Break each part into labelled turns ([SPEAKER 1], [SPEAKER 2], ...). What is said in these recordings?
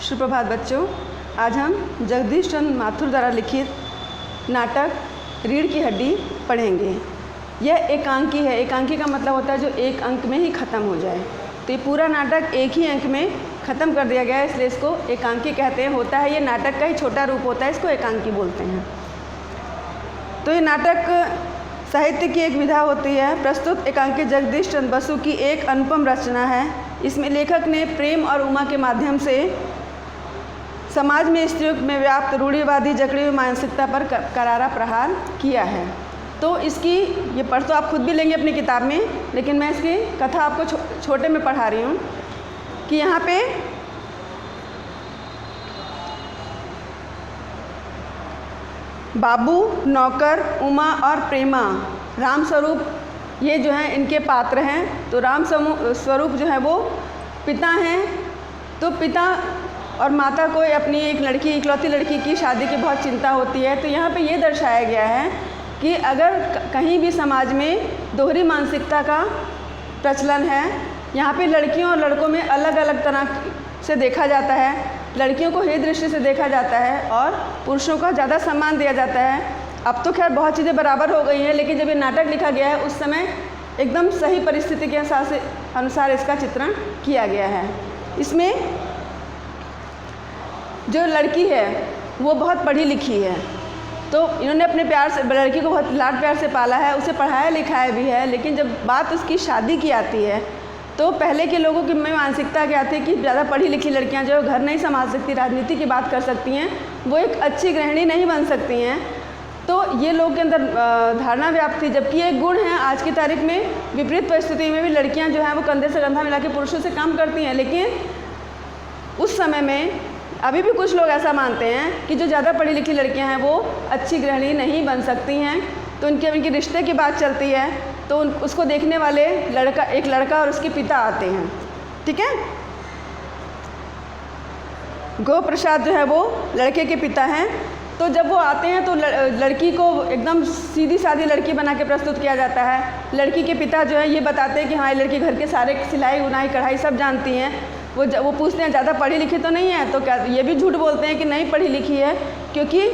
[SPEAKER 1] सुप्रभात बच्चों, आज हम जगदीश चंद्र माथुर द्वारा लिखित नाटक रीढ़ की हड्डी पढ़ेंगे। यह एकांकी है। एकांकी का मतलब होता है जो एक अंक में ही ख़त्म हो जाए। तो ये पूरा नाटक एक ही अंक में ख़त्म कर दिया गया है, इसलिए इसको एकांकी कहते हैं। होता है ये नाटक का ही छोटा रूप होता है, इसको एकांकी बोलते हैं। तो ये नाटक साहित्य की एक विधा होती है। प्रस्तुत एकांकी जगदीश चंद्र बसु की एक अनुपम रचना है। इसमें लेखक ने प्रेम और उमा के माध्यम से समाज में स्त्रियों में व्याप्त रूढ़िवादी जकड़ी हुई मानसिकता पर करारा प्रहार किया है। तो इसकी ये पढ़ तो आप खुद भी लेंगे अपनी किताब में, लेकिन मैं इसकी कथा आपको छोटे में पढ़ा रही हूँ कि यहाँ पे बाबू, नौकर, उमा और प्रेमा, राम स्वरूप ये जो हैं इनके पात्र हैं। तो राम स्वरूप जो है वो पिता हैं। तो पिता और माता को अपनी एक लड़की, इकलौती लड़की की शादी की बहुत चिंता होती है। तो यहाँ पे ये दर्शाया गया है कि अगर कहीं भी समाज में दोहरी मानसिकता का प्रचलन है, यहाँ पे लड़कियों और लड़कों में अलग अलग तरह से देखा जाता है। लड़कियों को हे दृष्टि से देखा जाता है और पुरुषों का ज़्यादा सम्मान दिया जाता है। अब तो खैर बहुत चीज़ें बराबर हो गई हैं, लेकिन जब ये नाटक लिखा गया है उस समय एकदम सही परिस्थिति के अनुसार इसका चित्रण किया गया है। इसमें जो लड़की है वो बहुत पढ़ी लिखी है। तो इन्होंने अपने प्यार से लड़की को बहुत लाड प्यार से पाला है, उसे पढ़ाया लिखाया भी है। लेकिन जब बात उसकी शादी की आती है तो पहले के लोगों की मानसिकता क्या थी कि ज़्यादा पढ़ी लिखी लड़कियां जो घर नहीं संभाल सकती, राजनीति की बात कर सकती हैं, वो एक अच्छी गृहिणी नहीं बन सकती हैं। तो ये लोग के अंदर धारणा व्याप्त थी। जबकि एक गुण है, आज की तारीख में विपरीत परिस्थिति में भी लड़कियाँ जो हैं वो कंधे से कंधा मिला के पुरुषों से काम करती हैं। लेकिन उस समय में अभी भी कुछ लोग ऐसा मानते हैं कि जो ज़्यादा पढ़ी लिखी लड़कियां हैं वो अच्छी गृहिणी नहीं बन सकती हैं। तो उनके रिश्ते की बात चलती है तो उसको देखने वाले एक लड़का और उसके पिता आते हैं। ठीक है, गो प्रसाद जो है वो लड़के के पिता हैं। तो जब वो आते हैं तो लड़की को एकदम सीधी सादी लड़की बना के प्रस्तुत किया जाता है। लड़की के पिता जो है ये बताते हैं कि हाँ, ये लड़की घर के सारे सिलाई बुनाई कढ़ाई सब जानती हैं। वो पूछते हैं ज़्यादा पढ़ी लिखी तो नहीं है? तो क्या ये भी झूठ बोलते हैं कि नहीं पढ़ी लिखी है, क्योंकि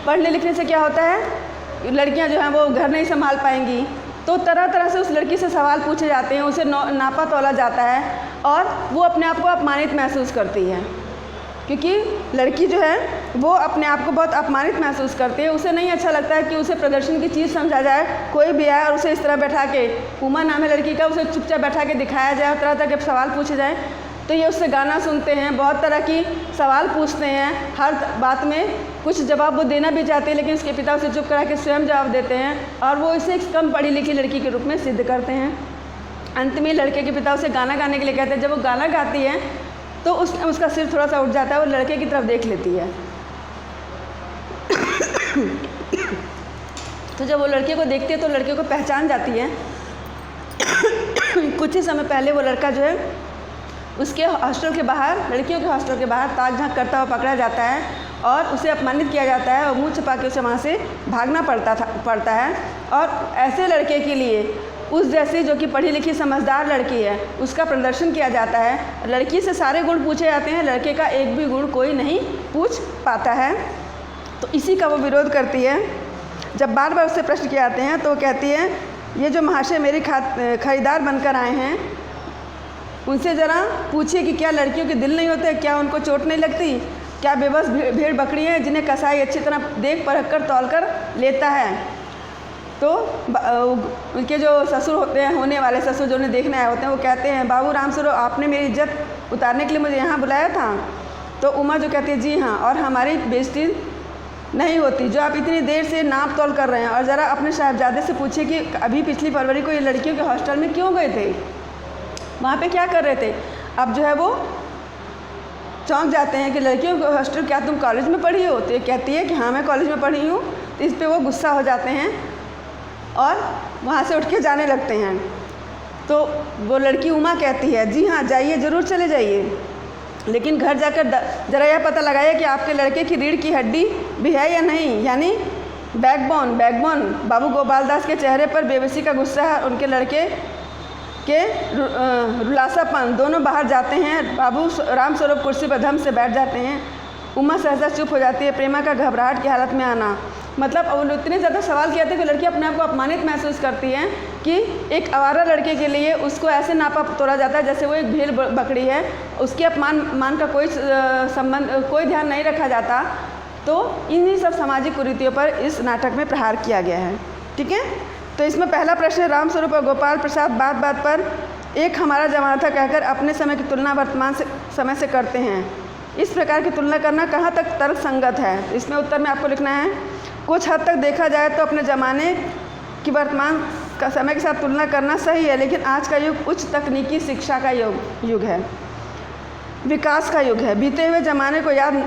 [SPEAKER 1] पढ़ने लिखने से क्या होता है, लड़कियां जो हैं वो घर नहीं संभाल पाएंगी। तो तरह तरह से उस लड़की से सवाल पूछे जाते हैं, उसे नापा तोला जाता है और वो अपने आप को अपमानित महसूस करती है। क्योंकि लड़की जो है वो अपने आप को बहुत अपमानित महसूस करती है। उसे नहीं अच्छा लगता है कि उसे प्रदर्शन की चीज़ समझा जाए। कोई भी आए और उसे इस तरह बैठा के, उमा नाम है लड़की का, उसे चुपचाप बैठा के दिखाया जाए और तरह तरह के सवाल पूछे जाए। तो ये उससे गाना सुनते हैं, बहुत तरह की सवाल पूछते हैं। हर बात में कुछ जवाब वो देना भी चाहते हैं, लेकिन उसके पिता उसे चुप करा के स्वयं जवाब देते हैं और वो इसे एक कम पढ़ी लिखी लड़की के रूप में सिद्ध करते हैं। अंत में लड़के के पिता उसे गाना गाने के लिए कहते हैं। जब वो गाना गाती है तो उसका सिर थोड़ा सा उठ जाता है, वो लड़के की तरफ देख लेती है। तो जब वो लड़के को देखती है तो लड़के को पहचान जाती है। कुछ ही समय पहले वो लड़का जो है उसके हॉस्टल के बाहर, लड़कियों के हॉस्टल के बाहर ताक झांक करता हुआ पकड़ा जाता है और उसे अपमानित किया जाता है और मुँह छिपा के उसे वहाँ से भागना पड़ता है। और ऐसे लड़के के लिए उस जैसी जो कि पढ़ी लिखी समझदार लड़की है उसका प्रदर्शन किया जाता है। लड़की से सारे गुण पूछे जाते हैं, लड़के का एक भी गुण कोई नहीं पूछ पाता है। तो इसी का वो विरोध करती है। जब बार बार उससे प्रश्न किए जाते हैं तो वो कहती है, ये जो महाशय मेरी खरीदार बनकर आए हैं उनसे ज़रा पूछिए कि क्या लड़कियों के दिल नहीं होते, क्या उनको चोट नहीं लगती, क्या बेबस भेड़ बकरी हैं जिन्हें कसाई अच्छी तरह देख परख कर तौल कर लेता है। तो उनके जो ससुर होते हैं, होने वाले ससुर जो उन्हें देखने आए होते हैं, वो कहते हैं, बाबू राम स्वरूप आपने मेरी इज्जत उतारने के लिए मुझे यहाँ बुलाया था? तो उमा जो कहती है, जी हाँ, और हमारी बेइज्जती नहीं होती जो आप इतनी देर से नाप तोल कर रहे हैं। और ज़रा अपने साहबजादे से पूछिए कि अभी पिछली फरवरी को ये लड़कियों के हॉस्टल में क्यों गए थे, वहाँ पे क्या कर रहे थे। अब जो है वो चौंक जाते हैं कि लड़कियों के हॉस्टल, क्या तुम कॉलेज में पढ़ी हो? तो ये कहती है कि हाँ, मैं कॉलेज में पढ़ी हूँ। तो इस पर वो गुस्सा हो जाते हैं और वहाँ से उठ के जाने लगते हैं। तो वो लड़की उमा कहती है, जी हाँ जाइए, ज़रूर चले जाइए, लेकिन घर जाकर ज़रा यह पता लगाइए कि आपके लड़के की रीढ़ की हड्डी भी है या नहीं, यानी बैकबोन। बाबू गोपाल दास के चेहरे पर बेबसी का गुस्सा है। उनके लड़के के रुलासापन दोनों बाहर जाते हैं। बाबू रामस्वरूप कुर्सी पर धम से बैठ जाते हैं। उमा सहसा चुप हो जाती है। प्रेमा का घबराहट की हालत में आना, मतलब अब इतने ज़्यादा सवाल किए थे कि लड़की अपने आप को अपमानित महसूस करती है कि एक आवारा लड़के के लिए उसको ऐसे नापा तोड़ा जाता है जैसे वो एक भेड़ बकरी है, उसके अपमान का कोई संबंध, कोई ध्यान नहीं रखा जाता। तो इन्हीं सब सामाजिक कुरीतियों पर इस नाटक में प्रहार किया गया है। ठीक है, तो इसमें पहला प्रश्न है, रामस्वरूप और गोपाल प्रसाद बात बात पर एक हमारा जमाना था कहकर अपने समय की तुलना वर्तमान समय से करते हैं। इस प्रकार की तुलना करना कहाँ तक तर्क संगत है? इसमें उत्तर में आपको लिखना है, कुछ हद तक देखा जाए तो अपने ज़माने की वर्तमान का समय के साथ तुलना करना सही है, लेकिन आज का युग उच्च तकनीकी शिक्षा का युग है, विकास का युग है। बीते हुए ज़माने को याद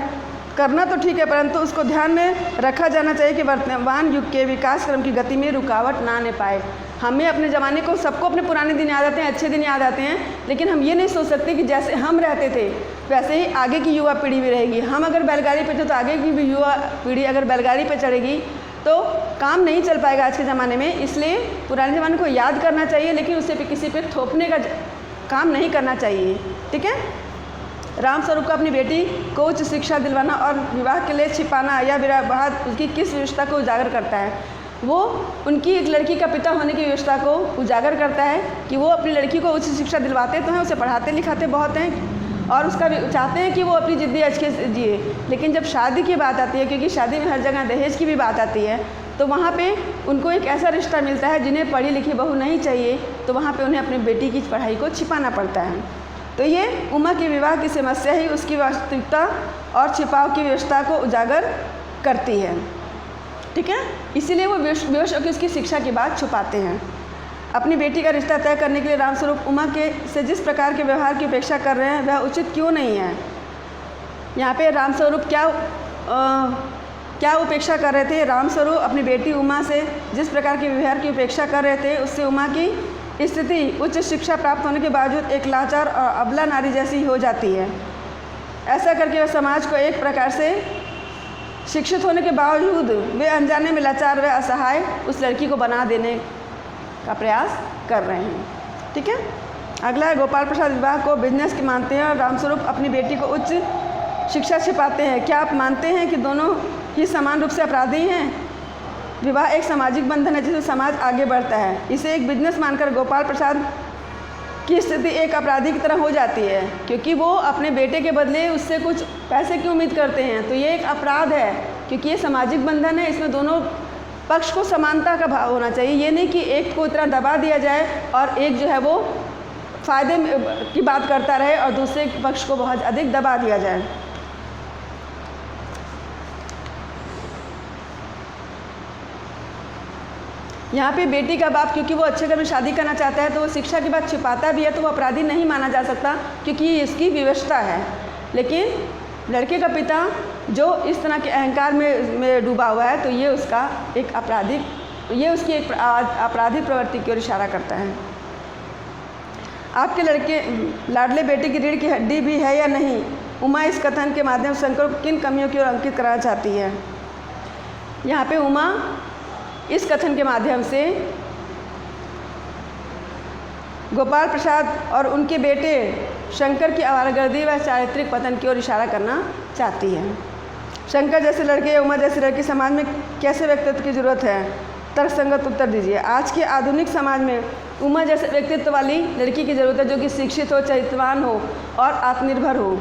[SPEAKER 1] करना तो ठीक है, परंतु उसको ध्यान में रखा जाना चाहिए कि वर्तमान युग के विकास क्रम की गति में रुकावट ना आने पाए। हमें अपने ज़माने को, सबको अपने पुराने दिन याद आते हैं, अच्छे दिन याद आते हैं, लेकिन हम ये नहीं सोच सकते कि जैसे हम रहते थे वैसे ही आगे की युवा पीढ़ी भी रहेगी। हम अगर बैलगाड़ी पे थे तो आगे की भी युवा पीढ़ी अगर बैलगाड़ी पे चढ़ेगी तो काम नहीं चल पाएगा आज के ज़माने में। इसलिए पुराने ज़माने को याद करना चाहिए, लेकिन उसे पे किसी पे थोपने का काम नहीं करना चाहिए। ठीक है, रामस्वरूप को अपनी बेटी को उच्च शिक्षा दिलवाना और विवाह के लिए छिपाना या विवाह उसकी किस विवशता को उजागर करता है? वो उनकी एक लड़की का पिता होने की व्यवस्था को उजागर करता है कि वो अपनी लड़की को उच्च शिक्षा दिलवाते तो हैं, उसे पढ़ाते लिखाते बहुत हैं और उसका चाहते हैं कि वो अपनी ज़िंदगी अच्छे से जिए। लेकिन जब शादी की बात आती है, क्योंकि शादी में हर जगह दहेज की भी बात आती है, तो वहाँ पे उनको एक ऐसा रिश्ता मिलता है जिन्हें पढ़ी लिखी बहू नहीं चाहिए, तो वहाँ पे उन्हें अपनी बेटी की पढ़ाई को छिपाना पड़ता है। तो ये उमा के विवाह की समस्या ही उसकी वास्तविकता और छिपाव की व्यवस्था को उजागर करती है। ठीक है, इसीलिए वो बेहोश होकर उसकी शिक्षा की बात छुपाते हैं। अपनी बेटी का रिश्ता तय करने के लिए रामस्वरूप उमा के से जिस प्रकार के व्यवहार की उपेक्षा कर रहे हैं वह उचित क्यों नहीं है? यहाँ पे रामस्वरूप क्या उपेक्षा कर रहे थे? रामस्वरूप अपनी बेटी उमा से जिस प्रकार के व्यवहार की उपेक्षा कर रहे थे, उससे उमा की स्थिति उच्च शिक्षा प्राप्त होने के बावजूद एक लाचार और अबला नारी जैसी हो जाती है। ऐसा करके वह समाज को एक प्रकार से शिक्षित होने के बावजूद वे अनजाने में लाचार व असहाय उस लड़की को बना देने का प्रयास कर रहे हैं। ठीक है, अगला है, गोपाल प्रसाद विवाह को बिजनेस के मानते हैं और रामस्वरूप अपनी बेटी को उच्च शिक्षा छिपाते हैं। क्या आप मानते हैं कि दोनों ही समान रूप से अपराधी हैं? विवाह एक सामाजिक बंधन है जिससे समाज आगे बढ़ता है। इसे एक बिजनेस मानकर गोपाल प्रसाद की स्थिति एक अपराधी की तरह हो जाती है, क्योंकि वो अपने बेटे के बदले उससे कुछ पैसे की उम्मीद करते हैं। तो ये एक अपराध है, क्योंकि ये सामाजिक बंधन है, इसमें दोनों पक्ष को समानता का भाव होना चाहिए। ये नहीं कि एक को इतना दबा दिया जाए और एक जो है वो फ़ायदे की बात करता रहे और दूसरे पक्ष को बहुत अधिक दबा दिया जाए। यहाँ पे बेटी का बाप क्योंकि वो अच्छे घर में शादी करना चाहता है तो वो शिक्षा की बात छिपाता भी है, तो वो अपराधी नहीं माना जा सकता क्योंकि ये इसकी विवशता है। लेकिन लड़के का पिता जो इस तरह के अहंकार में डूबा हुआ है, तो ये उसका एक उसकी एक आपराधिक प्रवृत्ति की ओर इशारा करता है। आपके लड़के लाडले बेटे की रीढ़ की हड्डी भी है या नहीं? उमा इस कथन के माध्यम से शंकर को किन कमियों की ओर अंकित कराना चाहती है? यहाँ पे उमा इस कथन के माध्यम से गोपाल प्रसाद और उनके बेटे शंकर की आवारागर्दी व चारित्रिक पतन की ओर इशारा करना चाहती है। शंकर जैसे लड़के या उमा जैसे लड़की समाज में कैसे व्यक्तित्व की जरूरत है? तर्कसंगत उत्तर दीजिए। आज के आधुनिक समाज में उमा जैसे व्यक्तित्व वाली लड़की की ज़रूरत है, जो कि शिक्षित हो, चरित्रवान हो और आत्मनिर्भर हो,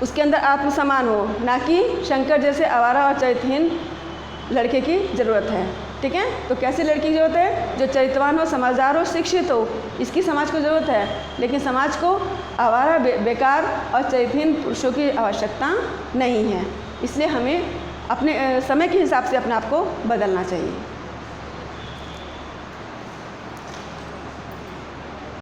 [SPEAKER 1] उसके अंदर आत्मसम्मान हो, ना कि शंकर जैसे आवारा और चरित्रहीन लड़के की ज़रूरत है। ठीक है, तो कैसे लड़की की ज़रूरत है? जो चरित्रवान हो, समझदार हो, शिक्षित हो, इसकी समाज को ज़रूरत है। लेकिन समाज को आवारा, बेकार और चरित्रहीन पुरुषों की आवश्यकता नहीं है। इसलिए हमें अपने समय के हिसाब से अपने आप को बदलना चाहिए।